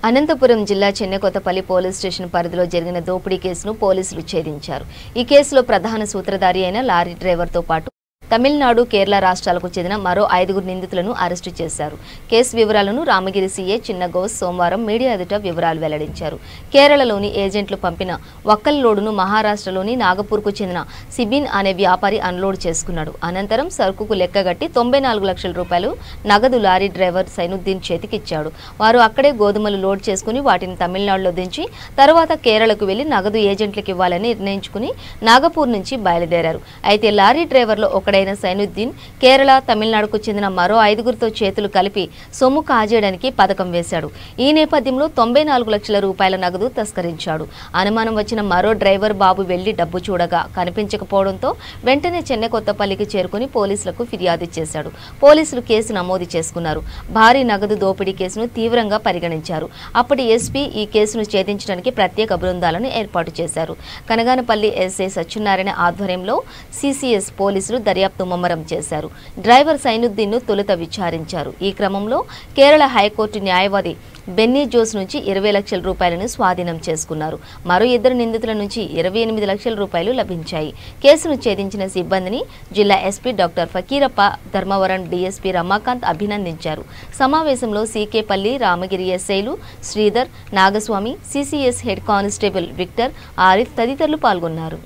అనంతపురం జిల్లా Chennekothapalli police station పరిధిలో జరిగిన దోపిడీ కేసును పోలీసులు ఛేదించారు. ఈ కేసులో ప్రధాన సూత్రధారి అయిన లారీ డ్రైవర్తో పాటు తమిళనాడు, కేరళ రాష్ట్రాలకు చెందిన మరో 5 నిందితులను అరెస్టు చేశారు. కేసు వివరాలను రామగిరి సీఏ చిన్నగౌస్ సోమవారం మీడియా ఎదుట వివరాలు వెల్లడించారు. కేరళలోని ఏజెంట్లు పంపిన వక్కల్ లోడును మహారాష్ట్రలోని నాగపూర్కు చెందిన సిబిన్ అనే వ్యాపారి అన్లోడ్ చేసుకున్నాడు. అనంతరం సరుకుకు లెక్కగట్టి 94 లక్షల రూపాయలు నగదు లారీ డ్రైవర్ సైనుద్దీన్ చేతికిచ్చాడు. వారు అక్కడే గోధుమలు లోడ్ చేసుకుని వాటిని తమిళనాడులో దించి తర్వాత కేరళకు వెళ్లి నగదు ఏజెంట్లకు ఇవ్వాలని నిర్ణయించుకుని నాగపూర్ నుంచి బయలుదేరారు. అయితే లారీ డ్రైవర్లో ఒకడైన సైనుద్దీన్ కేరళ, తమిళనాడుకు చెందిన మరో 5 చేతులు కలిపి సొమ్ము కాజేయడానికి పథకం వేశాడు. ఈ నేపథ్యంలో 94 లక్షల రూపాయల నగదు తస్కరించాడు. అనుమానం వచ్చిన మరో డ్రైవర్ బాబు వెళ్లి డబ్బు చూడగా కనిపించకపోవడంతో వెంటనే చెన్నెకొత్తపల్లికి చేరుకుని పోలీసులకు ఫిర్యాదు చేశాడు. పోలీసులు కేసు నమోదు చేసుకున్నారు. భారీ నగదు దోపిడీ కేసును తీవ్రంగా పరిగణించారు. అప్పటి ఎస్పీ ఈ కేసును ఛేదించడానికి ప్రత్యేక బృందాలను ఏర్పాటు చేశారు. కనగానపల్లి ఎస్ఐ సత్యనారాయణ ఆధ్వర్యంలో సిసిఎస్ పోలీసులు దర్యాప్తు ముమ్మరం చేశారు. డ్రైవర్ సైనుద్దీన్ను తొలుత విచారించారు. ఈ క్రమంలో కేరళ హైకోర్టు న్యాయవాది బెన్నీ జోస్ నుంచి 20 లక్షల రూపాయలను స్వాధీనం చేసుకున్నారు. మరో 2 నిందితుల నుంచి 28 లక్షల రూపాయలు లభించాయి. కేసును ఛేదించిన సిబ్బందిని జిల్లా SP doctor Fakirappa, Dharmavaram DSP Ramakant అభినందించారు. సమావేశంలో సీకేపల్లి, రామగిరి ఎస్ఐలు Sridhar, Nagaswamy, CCS head constable Victor, Arif తదితరులు పాల్గొన్నారు.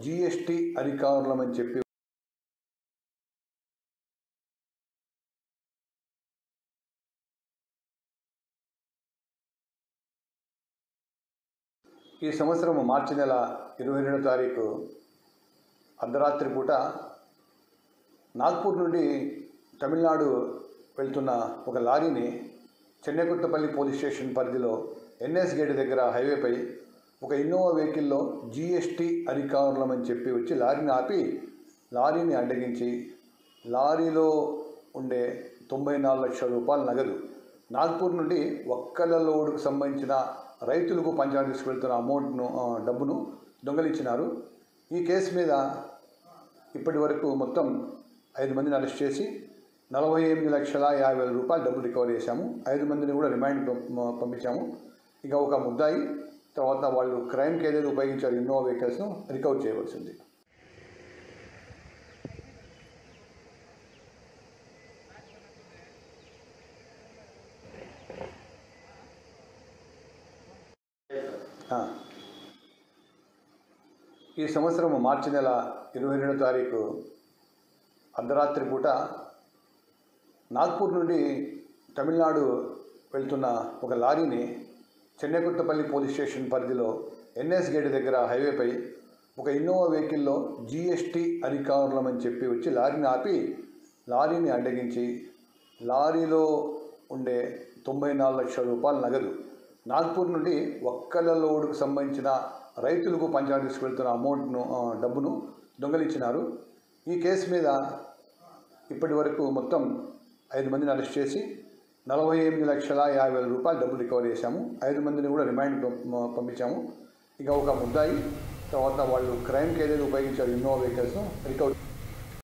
జీఎస్టీ అధికారులమని చెప్పి ఈ సంవత్సరం మార్చి నెల 22వ తారీఖు అర్ధరాత్రి పూట నాగ్పూర్ నుండి తమిళనాడు వెళ్తున్న ఒక లారీని చెన్నెకొత్తపల్లి పోలీస్ స్టేషన్ పరిధిలో ఎన్ఎస్ గేట్ దగ్గర హైవేపై ఒక ఇన్నోవా వెహికల్లో జీఎస్టీ అధికారులమని చెప్పి వచ్చి లారీని ఆపి లారీని అడ్డగించి లారీలో ఉండే 94 లక్షల రూపాయల నగదు నాగ్పూర్ నుండి వక్కల లోడుకు సంబంధించిన రైతులకు పంచాయతీ తీసుకువెళ్తున్న డబ్బును దొంగలించినారు. ఈ కేసు మీద ఇప్పటి వరకు మొత్తం 5 మందిని అరెస్ట్ చేసి 48,50,000 రూపాయలు డబ్బులు రికవర్ చేశాము. 5 మందిని కూడా రిమాండ్ పంపించాము. ఇక ఒక ముద్దాయి తర్వాత వాళ్ళు క్రైమ్కి ఏదైతే ఉపయోగించారు ఇన్నోవా వెహికల్స్ను రికవర్ చేయవలసింది. ఈ సంవత్సరం మార్చి నెల 22వ తారీఖు అర్ధరాత్రి పూట నాగ్పూర్ నుండి తమిళనాడు వెళ్తున్న ఒక లారీని చెన్నెకొత్తపల్లి పోలీస్ స్టేషన్ పరిధిలో ఎన్ఎస్ గేట్ దగ్గర హైవేపై ఒక ఇన్నోవా వెహికల్లో జీఎస్టీ అధికారులమని చెప్పి వచ్చి లారీని ఆపి లారీని అడ్డగించి లారీలో ఉండే 94 లక్షల రూపాయల నగదు నాగ్పూర్ నుండి వక్కల లోడుకు సంబంధించిన రైతులకు పంచాయతీ తీసుకువెళ్తున్న డబ్బును దొంగలించినారు. ఈ కేసు మీద ఇప్పటి వరకు మొత్తం 5 మందిని అరెస్ట్ చేసి 48,50,000 రూపాయలు డబ్బులు రికవర్ చేశాము. 5 మందిని కూడా రిమాండ్ పంపించాము. ఇక ఒక ముద్దాయి తర్వాత వాళ్ళు క్రైమ్కి ఏదైతే ఉపయోగించారు ఇన్నోవా వెహికల్స్ను రికవర్